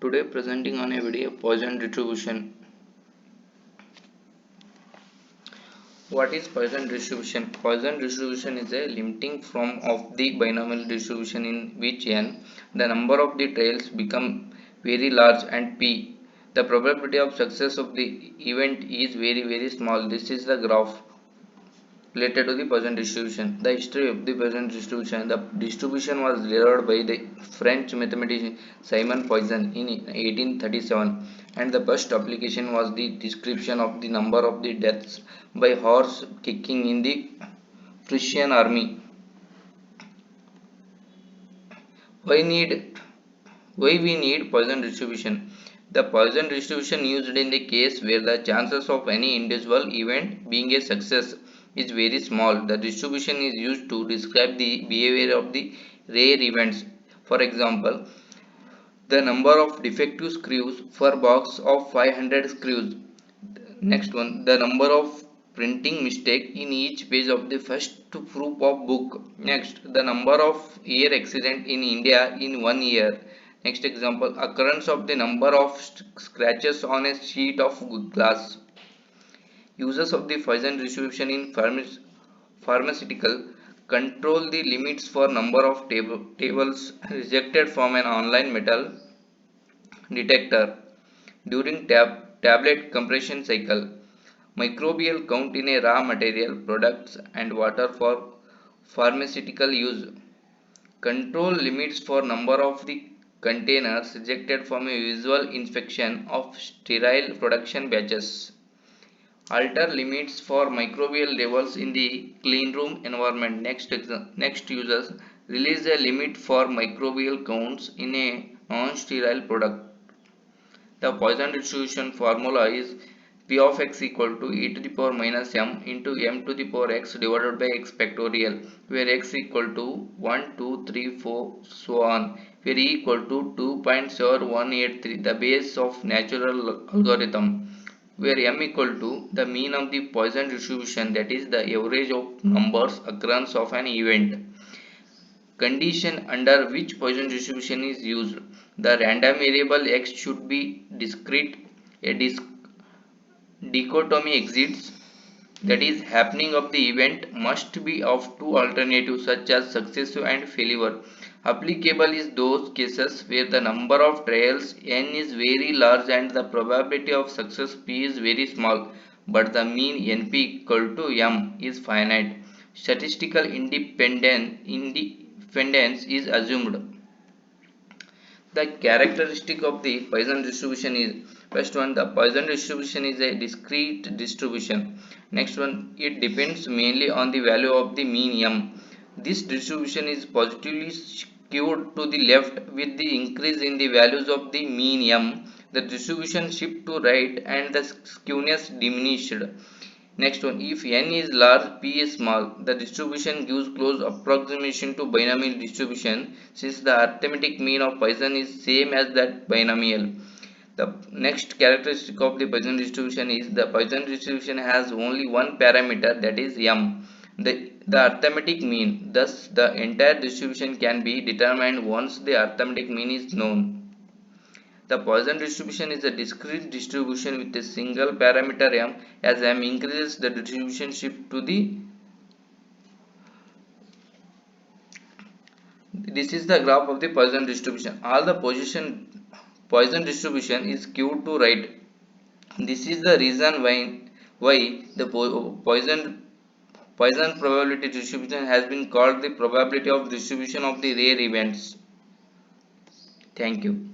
Today presenting on a video Poisson distribution. What is Poisson distribution? Poisson distribution is a limiting form of the binomial distribution in which n the number of the trails become very large and p the probability of success of the event is very small. This is the graph related to the Poisson distribution. The history of the Poisson distribution. The distribution was derived by the French mathematician Simon Poisson in 1837, and the first application was the description of the number of the deaths by horse kicking in the Prussian army. Why need Why we need Poisson distribution? The Poisson distribution used in the case where the chances of any individual event being a success is very small. The distribution is used to describe the behavior of the rare events. For example, the number of defective screws for box of 500 screws. Next one, the number of printing mistake in each page of the first proof of book. Next, the number of air accident in India in 1 year. Next example, occurrence of the number of scratches on a sheet of glass. Uses of the Poisson distribution in pharmaceutical control the limits for number of tables rejected from an online metal detector during tablet compression cycle. Microbial count in a raw material, products and water for pharmaceutical use. Control limits for number of the containers rejected from a visual inspection of sterile production batches. Alter limits for microbial levels in the cleanroom environment. Next users release a limit for microbial counts in a non-sterile product. The Poisson distribution formula is P of x equal to e to the power minus m into m to the power x divided by x factorial, where x equal to 1, 2, 3, 4, so on, where e equal to 2.7183, the base of natural algorithm, where m equal to the mean of the Poisson distribution, that is the average of numbers occurrence of an event. Condition under which Poisson distribution is used. The random variable x should be discrete. A dichotomy exists, that is happening of the event must be of two alternatives such as successive and failure. Applicable is those cases where the number of trials n is very large and the probability of success p is very small, but the mean np equal to m is finite. Statistical independence is assumed. The characteristic of the Poisson distribution is, first one, the Poisson distribution is a discrete distribution. Next one, it depends mainly on the value of the mean m. This distribution is positively skewed to the left with the increase in the values of the mean m. The distribution shift to right and the skewness diminished. Next one, if n is large, p is small, the distribution gives close approximation to binomial distribution since the arithmetic mean of Poisson is same as that binomial. The next characteristic of the Poisson distribution is the Poisson distribution has only one parameter, that is m, the arithmetic mean. Thus, the entire distribution can be determined once the arithmetic mean is known. The Poisson distribution is a discrete distribution with a single parameter m. As m increases, the distribution shift to the. This is the graph of the Poisson distribution. All the Poisson distribution is skewed to right. This is the reason why the Poisson probability distribution has been called the probability of distribution of the rare events. Thank you.